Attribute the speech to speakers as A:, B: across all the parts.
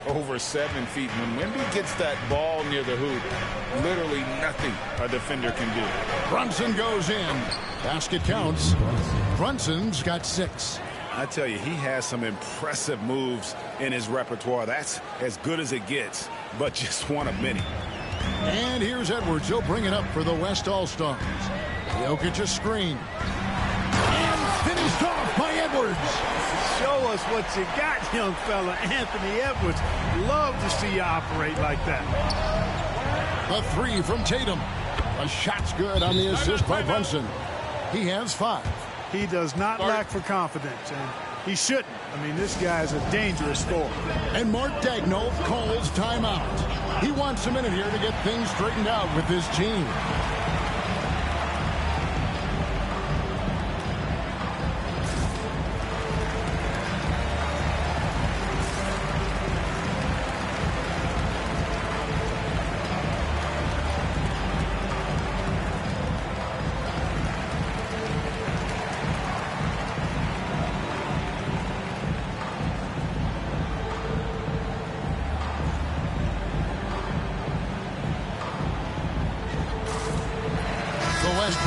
A: over 7 feet. When Wemby gets that ball near the hoop, literally nothing a defender can do.
B: Brunson goes in. Basket counts. Brunson's got 6.
A: I tell you, he has some impressive moves in his repertoire. That's as good as it gets, but just one of many.
B: And here's Edwards. He'll bring it up for the West All-Stars. Jokic a screen. And finished off by Edwards.
C: Show us what you got, young fella. Anthony Edwards. Love to see you operate like that.
B: The 3 from Tatum. A shot's good on the assist by Brunson. He has 5.
C: He does not lack for confidence, and he shouldn't. I mean, this guy's a dangerous scorer.
B: And Mark Daigneault calls timeout. He wants a minute here to get things straightened out with his team.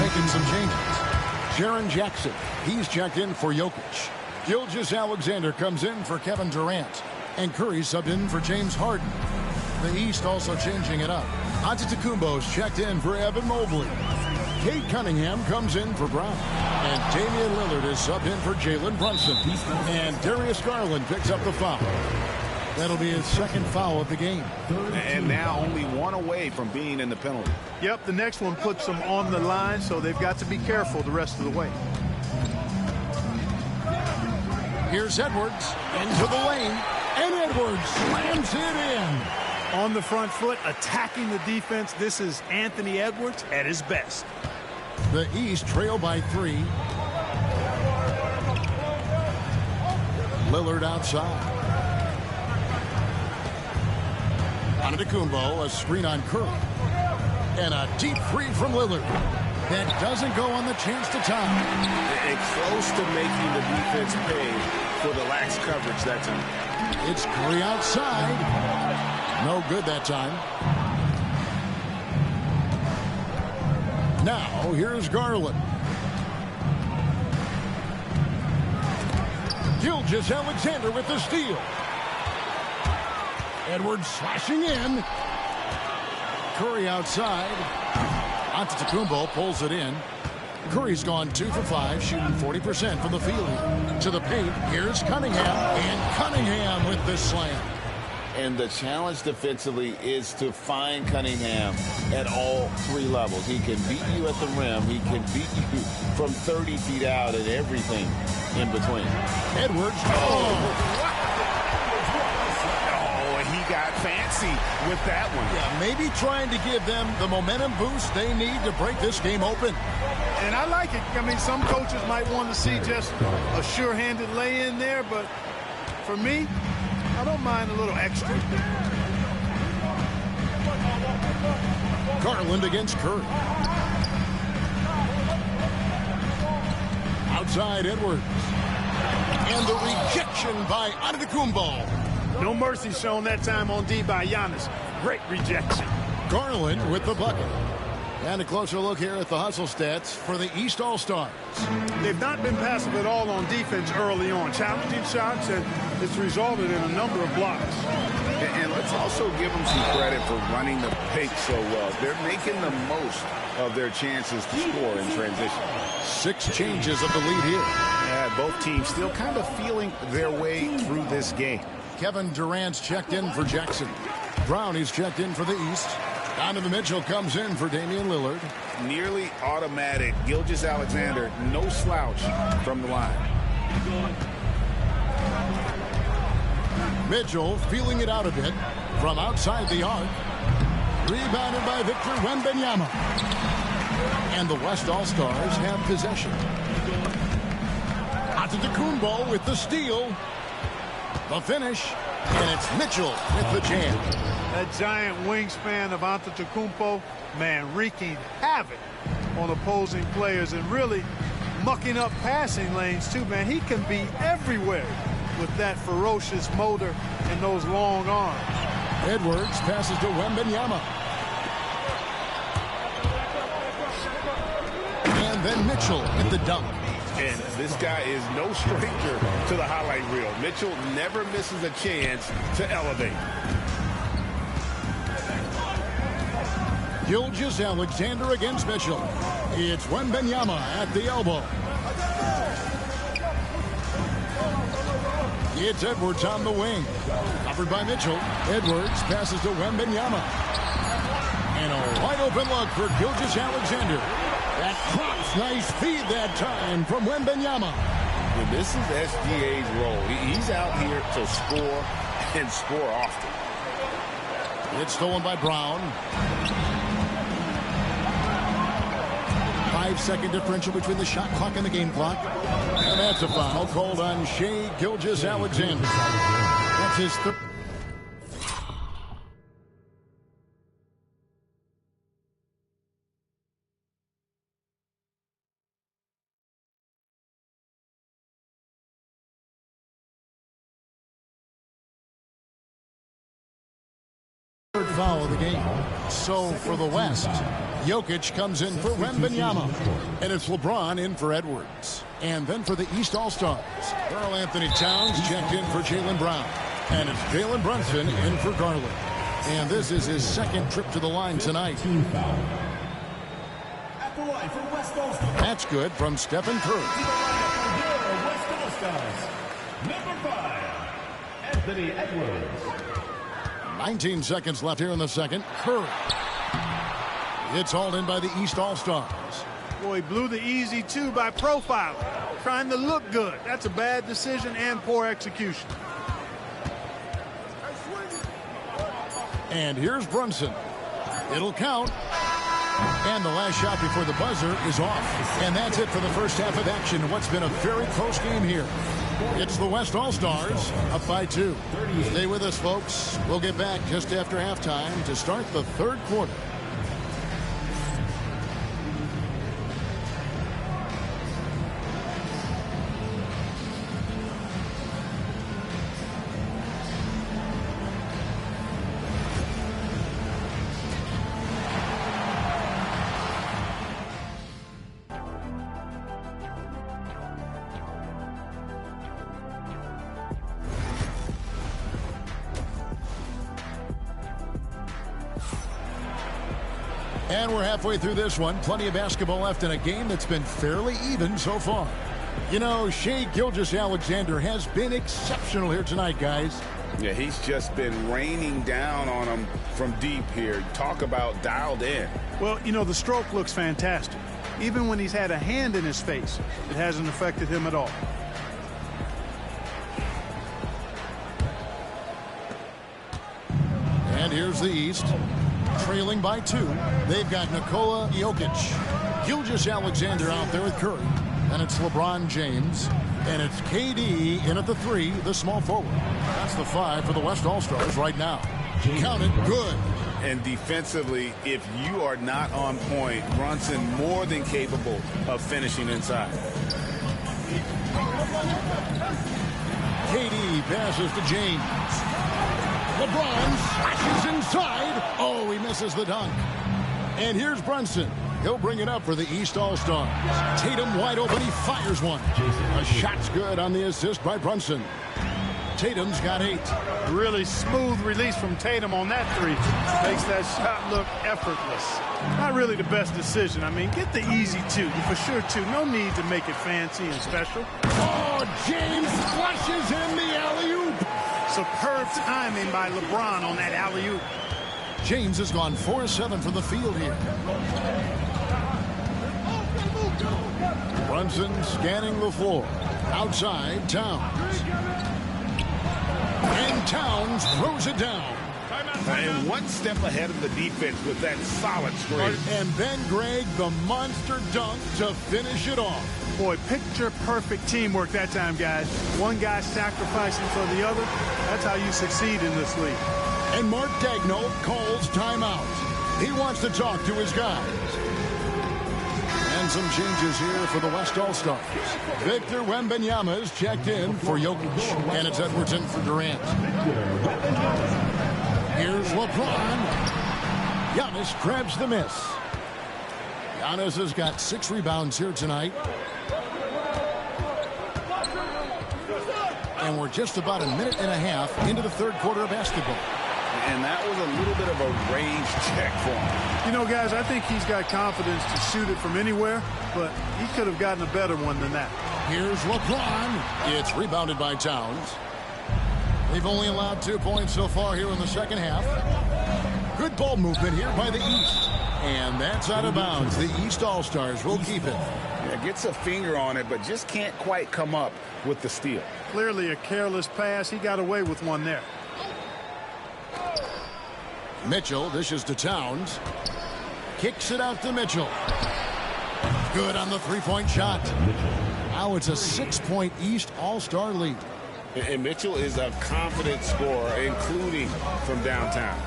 B: Making some changes. Jaren Jackson, he's checked in for Jokic. Gilgeous-Alexander comes in for Kevin Durant. And Curry subbed in for James Harden. The East also changing it up. Antetokounmpo's checked in for Evan Mobley. Cade Cunningham comes in for Brown. And Damian Lillard is subbed in for Jalen Brunson. And Darius Garland picks up the foul. That'll be his second foul of the game.
A: And now only 1 away from being in the penalty.
C: Yep, the next one puts them on the line, so they've got to be careful the rest of the way.
B: Here's Edwards into the lane, and Edwards slams it in.
C: On the front foot, attacking the defense. This is Anthony Edwards at his best.
B: The East trail by 3. Lillard outside. Antetokounmpo, a screen on Curry. And a deep 3 from Lillard. That doesn't go on the chance to tie.
A: And close to making the defense pay for the lax coverage that time.
B: It's Curry outside. No good that time. Now, here's Garland. Gilgeous-Alexander with the steal. Edwards slashing in. Curry outside. Antetokounmpo pulls it in. Curry's gone 2 for 5, shooting 40% from the field. To the paint, here's Cunningham. And Cunningham with the slam.
A: And the challenge defensively is to find Cunningham at all 3 levels. He can beat you at the rim. He can beat you from 30 feet out and everything in between.
B: Edwards.
A: He got fancy with that one.
B: Yeah, maybe trying to give them the momentum boost they need to break this game open.
C: And I like it. I mean, some coaches might want to see just a sure-handed lay-in there, but for me, I don't mind a little extra.
B: Garland against Curry. Outside Edwards. And the rejection by Antetokounmpo.
C: No mercy shown that time on D by Giannis. Great rejection.
B: Garland with the bucket. And a closer look here at the hustle stats for the East All-Stars.
C: They've not been passive at all on defense early on. Challenging shots, and it's resulted in a number of blocks.
A: And let's also give them some credit for running the paint so well. They're making the most of their chances to score in transition.
B: 6 changes of the lead here.
A: Yeah, both teams still kind of feeling their way through this game.
B: Kevin Durant's checked in for Jackson. Brown is checked in for the East. Donovan Mitchell comes in for Damian Lillard.
A: Nearly automatic. Gilgeous-Alexander, no slouch from the line.
B: Mitchell feeling it out a bit from outside the arc. Rebounded by Victor Wembanyama. And the West All-Stars have possession. Antetokounmpo with the steal. The finish, and it's Mitchell with the jam.
C: That giant wingspan of Antetokounmpo, man, wreaking havoc on opposing players and really mucking up passing lanes too, man. He can be everywhere with that ferocious motor and those long arms.
B: Edwards passes to Wembanyama. And then Mitchell at the dunk.
A: And this guy is no stranger to the highlight reel. Mitchell never misses a chance to elevate.
B: Gilgeous-Alexander against Mitchell. It's Wembanyama at the elbow. It's Edwards on the wing. Covered by Mitchell. Edwards passes to Wembanyama. And a wide open look for Gilgeous-Alexander. That cross, nice feed that time from Wembanyama.
A: And this is SGA's role. He's out here to score and score often.
B: It's stolen by Brown. 5-second differential between the shot clock and the game clock. And that's a foul called on Shai Gilgeous-Alexander. That's his third. Third foul of the game. So for the West, Jokic comes in for Wembanyama. And it's LeBron in for Edwards. And then for the East All-Stars, Karl-Anthony Towns checked in for Jaylen Brown. And it's Jalen Brunson in for Garland. And this is his second trip to the line tonight. That's good from Stephen Curry.
D: Number 5, Anthony Edwards.
B: 19 seconds left here in the second. Curry. It's hauled in by the East All-Stars.
C: Boy, he blew the easy two by profiling. Trying to look good. That's a bad decision and poor execution.
B: And here's Brunson. It'll count. And the last shot before the buzzer is off. And that's it for the first half of action in what's been a very close game here. It's the West All-Stars up by 2. Stay with us, folks. We'll get back just after halftime to start the third quarter. And we're halfway through this one. Plenty of basketball left in a game that's been fairly even so far. You know, Shai Gilgeous-Alexander has been exceptional here tonight, guys.
A: Yeah, he's just been raining down on him from deep here. Talk about dialed in.
C: Well, you know, the stroke looks fantastic. Even when he's had a hand in his face, it hasn't affected him at all.
B: And here's the East. Trailing by 2. They've got Nikola Jokic. Gilgeous-Alexander out there with Curry. And it's LeBron James. And it's KD in at the 3, the small forward. That's the 5 for the West All-Stars right now. Count it good.
A: And defensively, if you are not on point, Brunson more than capable of finishing inside.
B: KD passes to James. LeBron slashes inside. Oh, he misses the dunk. And here's Brunson. He'll bring it up for the East All-Stars. Tatum wide open. He fires one. A shot's good on the assist by Brunson. Tatum's got 8.
C: Really smooth release from Tatum on that 3. Makes that shot look effortless. Not really the best decision. I mean, get the easy 2. For sure 2. No need to make it fancy and special.
B: Oh, James flushes in the alley-oop.
C: Superb timing by LeBron on that alley-oop.
B: James has gone 4-7 from the field here. Brunson scanning the floor. Outside, Towns. And Towns throws it down.
A: And one step ahead of the defense with that solid screen.
B: And then Greg, the monster dunk to finish it off.
C: Boy, picture-perfect teamwork that time, guys. One guy sacrificing for the other. That's how you succeed in this league.
B: And Mark Daigneault calls timeout. He wants to talk to his guys. And And some changes here for the West All-Stars. Victor Wembanyama is checked in for Jokic. And it's Edwards in for Durant. Here's LeBron. Giannis grabs the miss. Giannis has got 6 rebounds here tonight. And we're just about a minute and a half into the third quarter of basketball.
A: And that was a little bit of a range check for him.
C: You know, guys, I think he's got confidence to shoot it from anywhere, but he could have gotten a better one than that.
B: Here's LeBron. It's rebounded by Towns. They've only allowed 2 points so far here in the second half. Good ball movement here by the East. And that's out of bounds. The East All-Stars will keep it.
A: Yeah, gets a finger on it, but just can't quite come up with the steal.
C: Clearly a careless pass. He got away with one there.
B: Mitchell dishes to Towns. Kicks it out to Mitchell. Good on the three-point shot. Now it's a 6-point East All-Star lead.
A: And Mitchell is a confident scorer, including from downtown.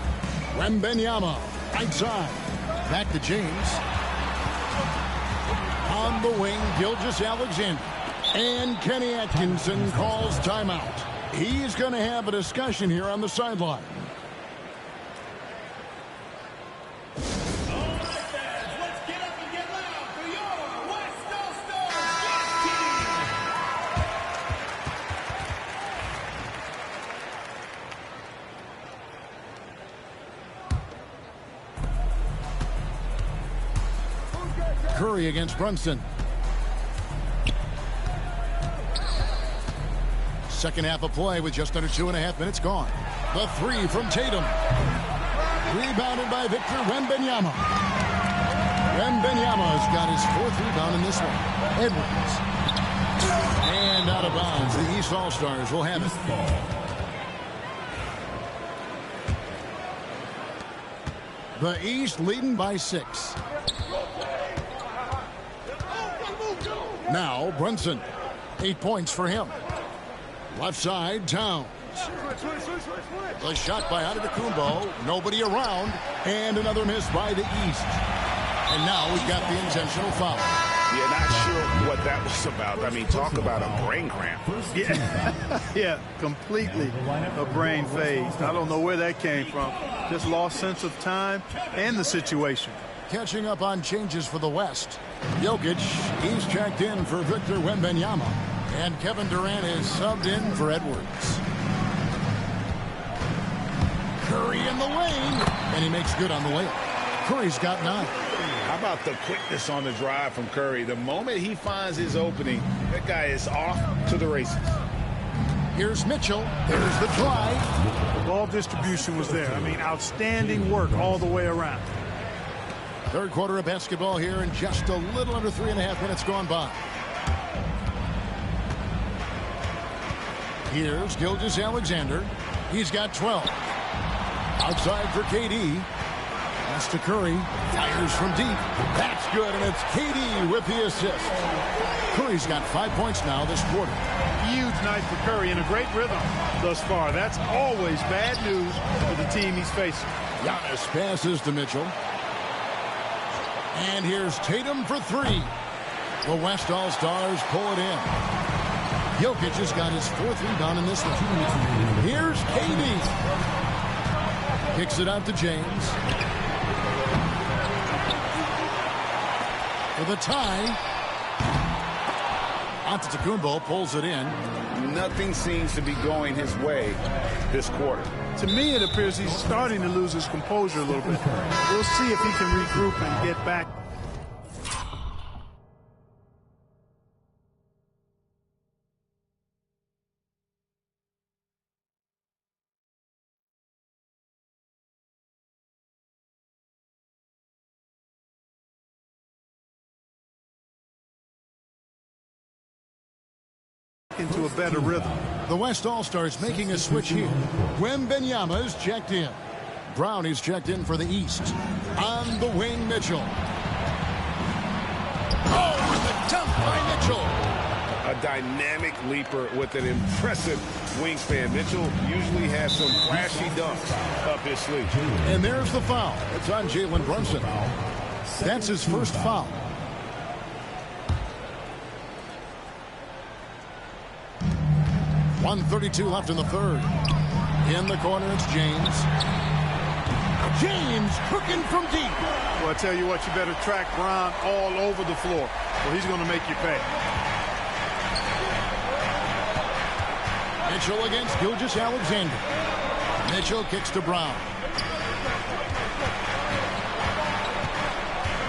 B: Wembanyama, right side. Back to James. On the wing, Gilgeous-Alexander. And Kenny Atkinson calls timeout. He's going to have a discussion here on the sideline. Curry against Brunson. Second half of play with just under 2.5 minutes gone. The three from Tatum. Rebounded by Victor Wembanyama. Wembanyama's got his 4th rebound in this one. Edwards. And out of bounds. The East All-Stars will have it. The East leading by 6. Now Brunson. 8 points for him. Left side, Towns. The shot by Antetokounmpo. Nobody around. And another miss by the East. And now we've got the intentional foul.
A: Yeah, not sure what that was about. I mean, talk about a brain cramp.
C: Yeah, completely a brain phase. I don't know where that came from. Just lost sense of time and the situation.
B: Catching up on changes for the West. Jokic, he's checked in for Victor Wembanyama. And Kevin Durant is subbed in for Edwards. Curry in the lane. And he makes good on the layup. Curry's got 9.
A: How about the quickness on the drive from Curry? The moment he finds his opening, that guy is off to the races.
B: Here's Mitchell. There's the drive.
C: The ball distribution was there. I mean, outstanding work all the way around.
B: Third quarter of basketball here, and just a little under 3.5 minutes gone by. Here's Gilgeous-Alexander. He's got 12. Outside for KD. Pass to Curry. Fires from deep. That's good, and it's KD with the assist. Curry's got 5 points now this quarter.
C: Huge night for Curry and a great rhythm thus far. That's always bad news for the team he's facing.
B: Giannis passes to Mitchell. And here's Tatum for 3. The West All-Stars pull it in. Jokic has got his 4th rebound in this one. Here's KD. Kicks it out to James. For the tie. Antetokounmpo pulls it in.
A: Nothing seems to be going his way this quarter.
C: To me, it appears he's starting to lose his composure a little bit. We'll see if he can regroup and get back. Into a better rhythm.
B: The West All-Stars making a switch here. Wembanyama is checked in. Brown is checked in for the East. On the wing, Mitchell. Oh, the dunk by Mitchell.
A: A dynamic leaper with an impressive wingspan. Mitchell usually has some flashy dunks up his sleeve.
B: And there's the foul. It's on Jalen Brunson. That's his first foul. 1:32 left in the third. In the corner, it's James. James cooking from deep.
C: Well, I tell you what, you better track Brown all over the floor, or he's going to make you pay.
B: Mitchell against Gilgeous-Alexander. Mitchell kicks to Brown.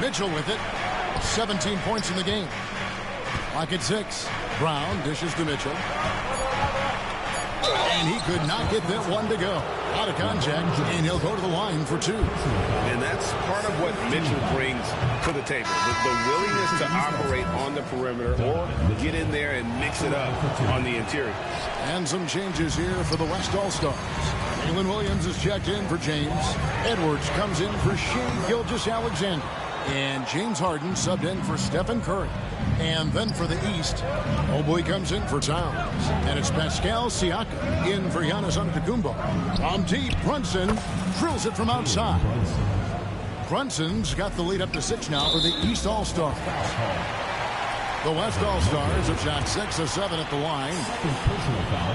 B: Mitchell with it. 17 points in the game. Clock at 6. Brown dishes to Mitchell. And he could not get that one to go. Out of contact, and he'll go to the line for 2.
E: And that's part of what Mitchell brings to the table. The willingness to operate on the perimeter or get in there and mix it up on the interior.
B: And some changes here for the West All-Stars. Jalen Williams is checked in for James. Edwards comes in for Shai Gilgeous-Alexander. And James Harden subbed in for Stephen Curry. And then for the East, Mobley comes in for Towns. And it's Pascal Siakam in for Giannis Antetokounmpo. From deep, Brunson drills it from outside. Brunson's got the lead up to 6 now for the East All-Stars. The West All-Stars have shot 6 of 7 at the line.
D: Personal foul.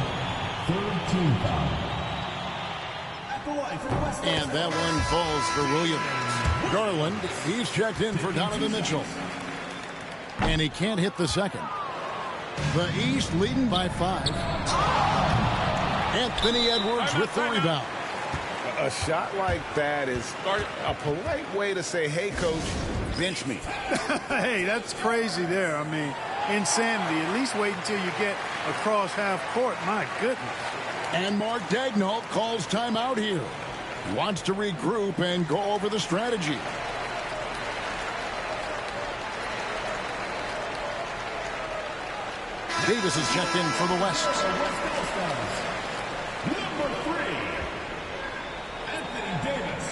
D: Third team foul.
B: And that one falls for Williams. Garland, he's checked in for Donovan Mitchell. And he can't hit the second. The East leading by 5. Anthony Edwards with the rebound.
A: A shot like that is a polite way to say, hey, coach, bench me.
C: Hey, that's crazy there. I mean, insanity. At least wait until you get across half court. My goodness.
B: And Mark Daigneault calls timeout here. He wants to regroup and go over the strategy. Davis is checked in for the West.
D: Number 3, Anthony Davis.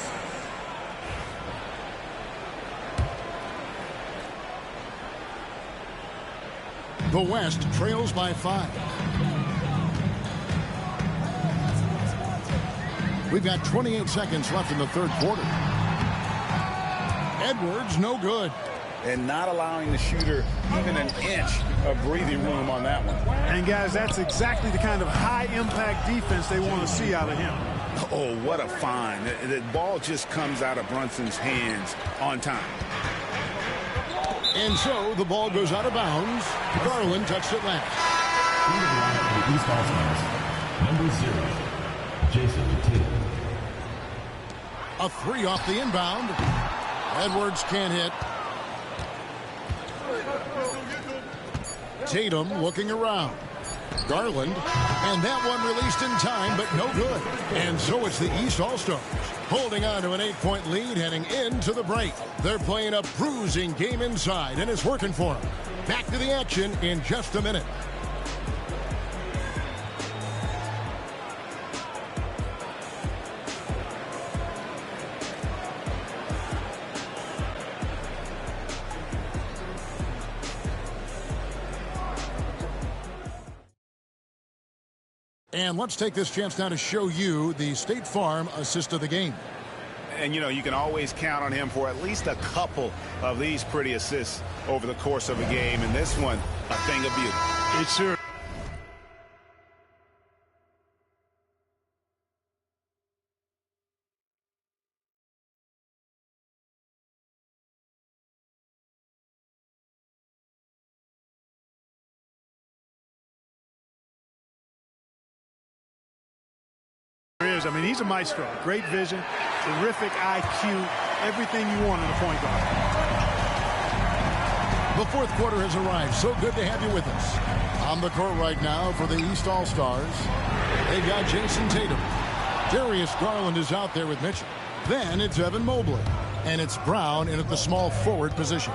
B: The West trails by 5. We've got 28 seconds left in the third quarter. Edwards, no good.
A: And not allowing the shooter even an inch of breathing room on that one.
C: And, guys, that's exactly the kind of high-impact defense they want to see out of him.
A: Oh, what a find. The ball just comes out of Brunson's hands on time.
B: And so the ball goes out of bounds. Garland touched it last.
D: Into the line for the East All-Stars. Number 0, Jason Tatum.
B: A 3 off the inbound. Edwards can't hit. Tatum looking around. Garland. And that one released in time, but no good. And so it's the East All-Stars holding on to an 8-point lead heading into the break. They're playing a bruising game inside, and it's working for them. Back to the action in just a minute. And let's take this chance now to show you the State Farm assist of the game.
E: And, you know, you can always count on him for at least a couple of these pretty assists over the course of a game. And this one, a thing of beauty.
C: It sure. I mean, he's a maestro. Great vision, terrific IQ, everything you want in a point guard.
B: The fourth quarter has arrived. So good to have you with us. On the court right now for the East All-Stars, they've got Jason Tatum. Darius Garland is out there with Mitchell. Then it's Evan Mobley. And it's Brown in at the small forward position.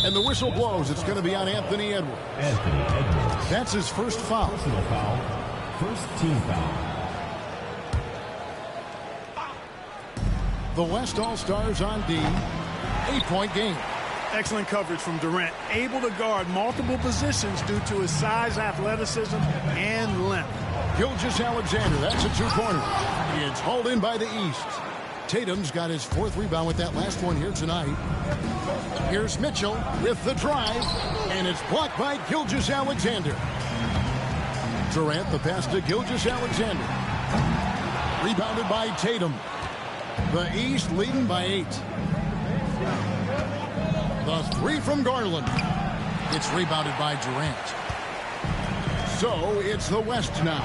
B: And the whistle blows. It's going to be on Anthony Edwards.
D: Anthony Edwards.
B: That's his first foul.
D: Personal foul. First team foul.
B: The West All-Stars on D. 8-point game.
C: Excellent coverage from Durant. Able to guard multiple positions due to his size, athleticism, and length.
B: Gilgeous-Alexander, that's a 2-pointer. It's hauled in by the East. Tatum's got his 4th rebound with that last one here tonight. Here's Mitchell with the drive, and it's blocked by Gilgeous-Alexander. Durant, the pass to Gilgeous-Alexander. Rebounded by Tatum. The East leading by 8. The 3 from Garland. It's rebounded by Durant. So it's the West now.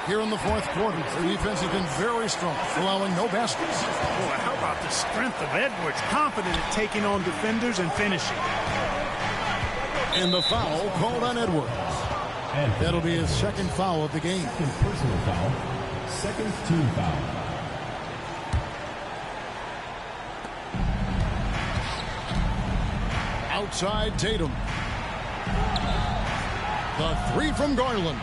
B: Here in the 4th quarter, the defense has been very strong, allowing no baskets.
C: Boy, how about the strength of Edwards? Confident at taking on defenders and finishing.
B: And the foul called on Edwards. And that'll be his 2nd foul of the game.
D: Personal foul. 2nd team foul.
B: Outside Tatum. The 3 from Garland.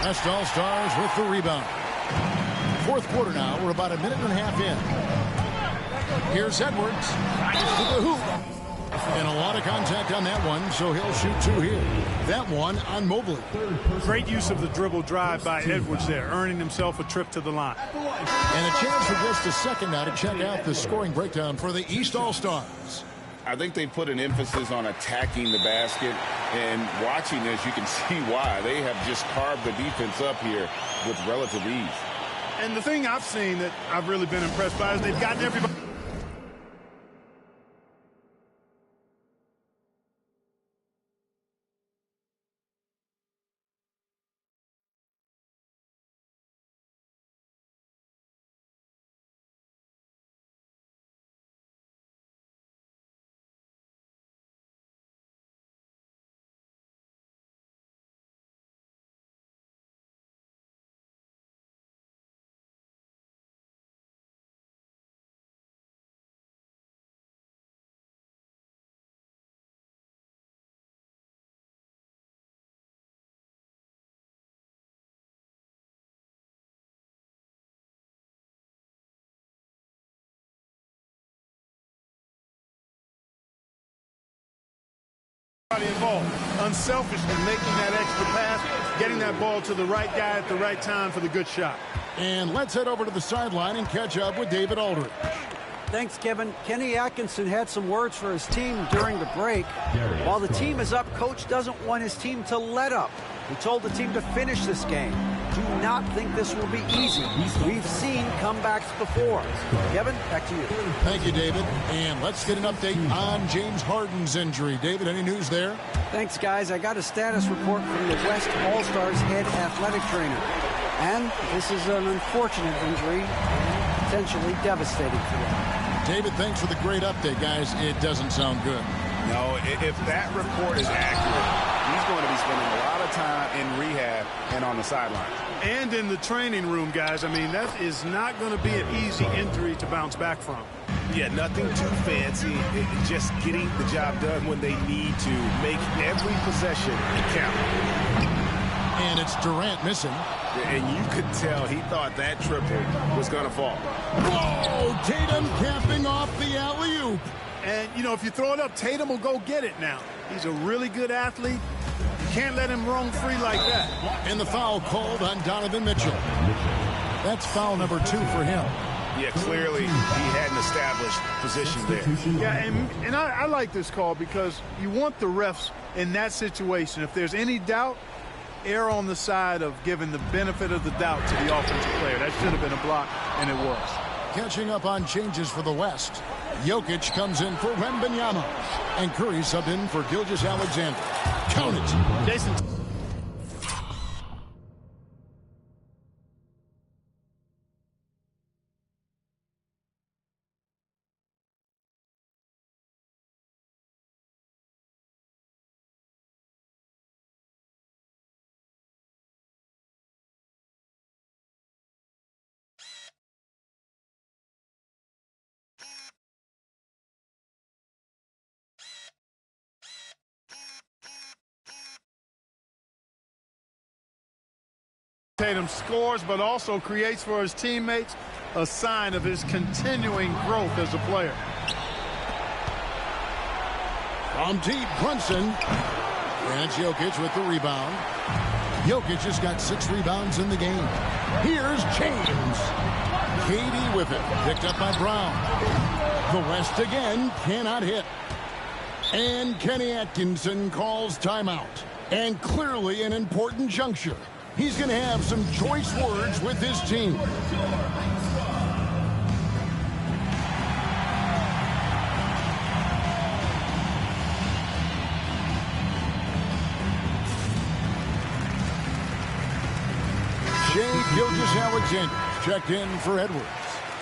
B: West All-Stars with the rebound. 4th quarter now. We're about a minute and a half in. Here's Edwards. To the hoop. And a lot of contact on that one, so he'll shoot 2 here. That one on Mobley.
C: Great use of the dribble drive by Edwards there, earning himself a trip to the line.
B: And a chance for just a second now to check out the scoring breakdown for the East All-Stars.
A: I think they put an emphasis on attacking the basket, and watching this, you can see why. They have just carved the defense up here with relative ease.
C: And the thing I've seen that I've really been impressed by is they've gotten everybody. Involved, unselfishly making that extra pass, getting that ball to the right guy at the right time for the good shot.
B: And let's head over to the sideline and catch up with David Aldridge.
F: Thanks, Kevin. Kenny Atkinson had some words for his team during the break. While the team is up, Coach doesn't want his team to let up. He told the team to finish this game. Do not think this will be easy. We've seen comebacks before. Kevin, back to you.
B: Thank you, David. And let's get an update on James Harden's injury. David, any news there?
F: Thanks, guys. I got a status report from the West All-Stars head athletic trainer. And this is an unfortunate injury, potentially devastating for them.
B: David, thanks for the great update, guys. It doesn't sound good.
E: No, if that report is accurate, he's going to be spending a lot of time in rehab and on the sideline.
C: And in the training room, guys. I mean, that is not going to be an easy injury to bounce back from.
E: Yeah, nothing too fancy. Just getting the job done when they need to. Make every possession count.
B: And it's Durant missing.
E: And you could tell he thought that triple was going to fall.
B: Whoa! Tatum capping off the alley-oop.
C: And, you know, if you throw it up, Tatum will go get it now. He's a really good athlete. You can't let him roam free like that.
B: And the foul called on Donovan Mitchell. That's foul number 2 for him.
E: Yeah, clearly he had an established position there.
C: Yeah, and I like this call because you want the refs in that situation. If there's any doubt, err on the side of giving the benefit of the doubt to the offensive player. That should have been a block, and it was.
B: Catching up on changes for the West. Jokic comes in for Wembanyama. And Curry subbed in for Gilgeous-Alexander. Count it.
C: Jason. Tatum scores, but also creates for his teammates, a sign of his continuing growth as a player.
B: From deep, Brunson. And Jokic with the rebound. Jokic has got 6 rebounds in the game. Here's James. KD with it. Picked up by Brown. The West again cannot hit. And Kenny Atkinson calls timeout. And clearly an important juncture. He's going to have some choice words with his team. Shai Gilgeous-Alexander checked in for Edwards.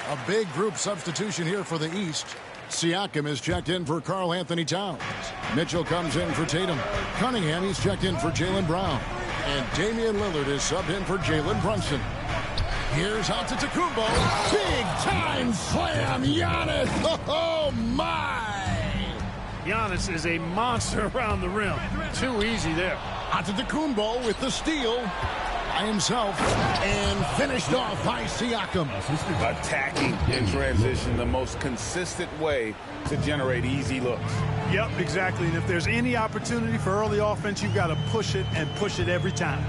B: A big group substitution here for the East. Siakam is checked in for Karl Anthony Towns. Mitchell comes in for Tatum. Cunningham, he's checked in for Jaylen Brown. And Damian Lillard is subbed in for Jalen Brunson. Here's Antetokounmpo. Big-time slam, Giannis. Oh, my!
C: Giannis is a monster around the rim. Too easy there.
B: Antetokounmpo with the steal by himself. And finished off by Siakam.
A: Attacking in transition, the most consistent way to generate easy looks.
C: Yep, exactly. And if there's any opportunity for early offense, you've got to push it and push it every time.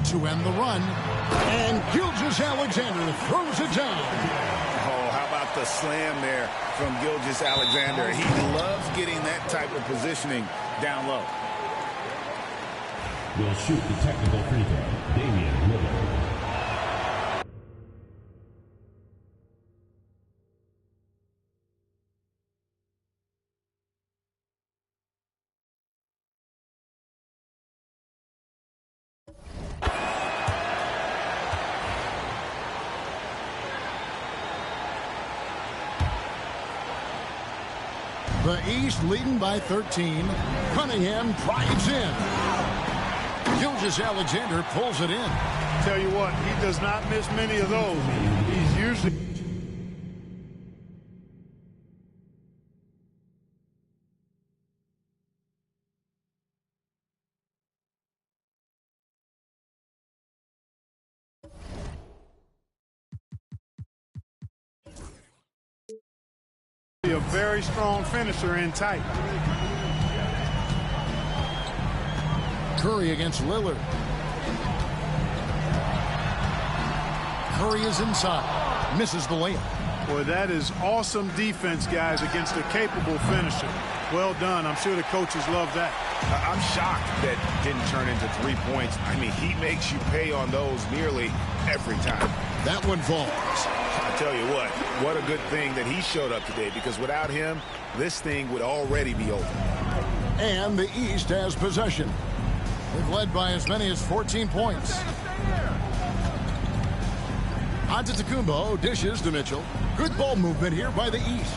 B: To end the run. And Gilgeous-Alexander throws it down.
A: Oh, how about the slam there from Gilgeous-Alexander? He loves getting that type of positioning down low.
D: Will shoot the technical free throw. Damian Lillard.
B: The East leading by 13. Cunningham drives in. Gilgeous-Alexander pulls it in.
C: Tell you what, he does not miss many of those. He's usually... a very strong finisher in tight.
B: Curry against Lillard. Curry is inside. Misses the layup.
C: Boy, that is awesome defense, guys, against a capable finisher. Well done. I'm sure the coaches love that.
E: I'm shocked that didn't turn into 3 points. I mean, he makes you pay on those nearly every time.
B: That one falls.
E: I tell you what a good thing that he showed up today, because without him, this thing would already be over.
B: And the East has possession. They've led by as many as 14 points. Antetokounmpo dishes to Mitchell. Good ball movement here by the East.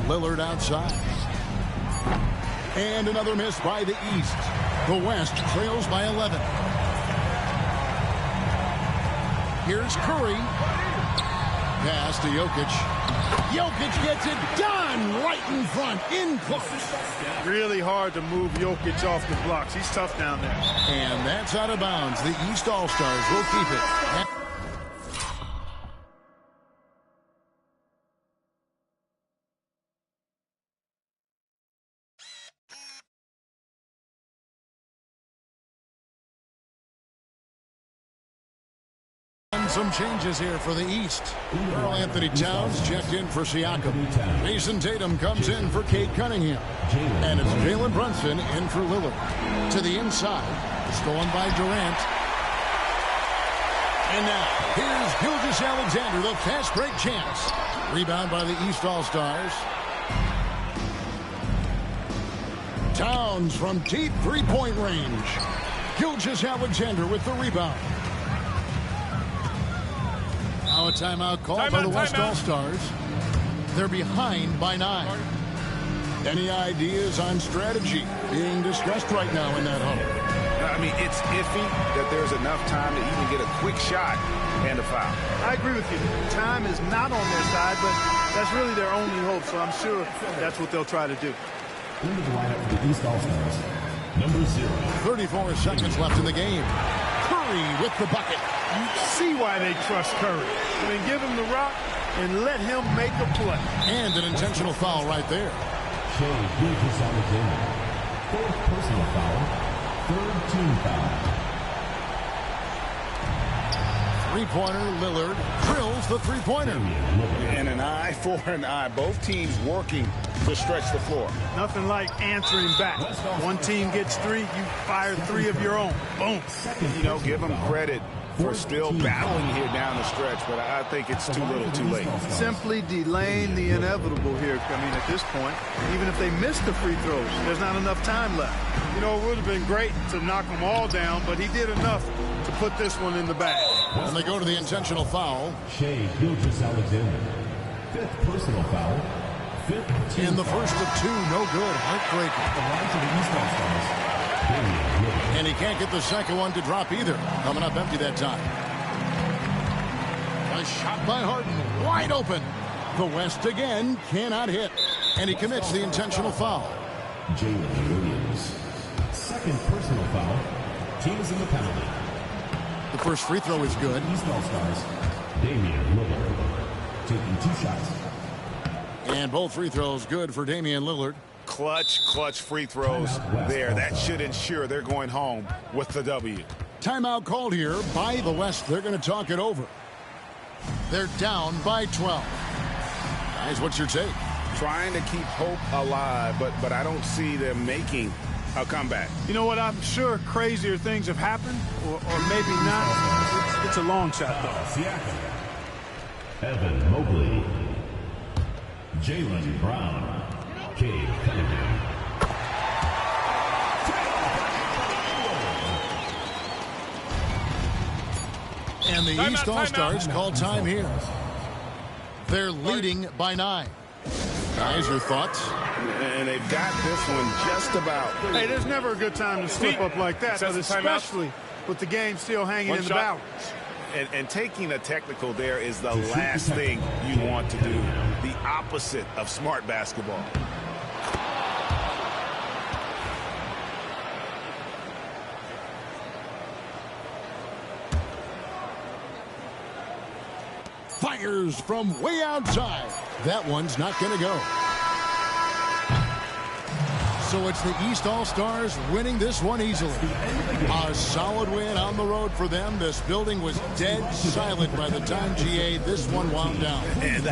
B: Lillard outside. And another miss by the East. The West trails by 11. Here's Curry. Pass to Jokic. Jokic gets it done right in front, in close.
C: Really hard to move Jokic off the blocks. He's tough down there.
B: And that's out of bounds. The East All-Stars will keep it. Some changes here for the East. Karl Anthony Towns checked in for Siakam. Jason Tatum comes in for Cade Cunningham. And it's Jalen Brunson in for Lillard. To the inside, Stolen by Durant. And now, here's Gilgeous-Alexander, the fast break chance. Rebound by the East All-Stars. Towns from deep three-point range. Gilgeous-Alexander with the rebound. Now a timeout call by the West All-Stars. They're behind by 9. Any ideas on strategy being discussed right now in that home?
E: I mean, it's iffy that there's enough time to even get a quick shot and a foul.
C: I agree with you. Time is not on their side, but that's really their only hope, so I'm sure that's what they'll try to do.
D: Into the lineup for the East All-Stars, number 0.
B: 34 seconds left in the game. Curry with the bucket.
C: You see why they trust Curry. I mean, give him the rock and let him make a play.
B: And an intentional foul right there.
D: Shai Gilgeous-Alexander. 4th personal foul. 3rd team foul.
B: Three-pointer, Lillard drills the three-pointer.
E: And an eye for an eye. Both teams working to stretch the floor.
C: Nothing like answering back. One team gets 3, you fire 3 of your own. Boom.
E: You know, give them credit for still battling here down the stretch, but I think it's too little too late.
C: Simply delaying the inevitable here. I mean, at this point, even if they miss the free throws, there's not enough time left. You know, it would have been great to knock them all down, but he did enough to put this one in the bag.
B: And they go to the intentional foul.
D: Shai Gilgeous-Alexander. 5th personal foul. 5th team
B: In the first of 2, no good. Heartbreaking.
D: The line to the East All-Stars.
B: And he can't get the second one to drop either. Coming up empty that time. A shot by Harden. Wide open. The West again cannot hit. And he commits the intentional foul.
D: Jalen Williams. 2nd personal foul. Team is in the penalty.
B: The first free throw is good.
D: East All-Stars. Damian Lillard. Taking 2 shots.
B: And both free throws good for Damian Lillard.
E: Clutch free throws there. That should ensure they're going home with the W.
B: Timeout called here by the West. They're going to talk it over. They're down by 12. Guys, what's your take?
E: Trying to keep hope alive, but I don't see them making a comeback.
C: You know what? I'm sure crazier things have happened, or maybe not. It's a long shot, though.
D: Siakam. Evan Mobley. Jaylen Brown. Cade Cunningham.
B: And the East All-Stars call time here. They're leading by 9. Guys, your thoughts?
E: And they've got this one just about.
C: Hey, there's never a good time to slip up like that, but especially with the game still hanging in the balance.
E: And taking a technical there is the last thing you want to do. The opposite of smart basketball.
B: Fires from way outside. That one's not going to go. So it's the East All-Stars winning this one easily. A solid win on the road for them. This building was dead silent by the time, GA, this one wound down.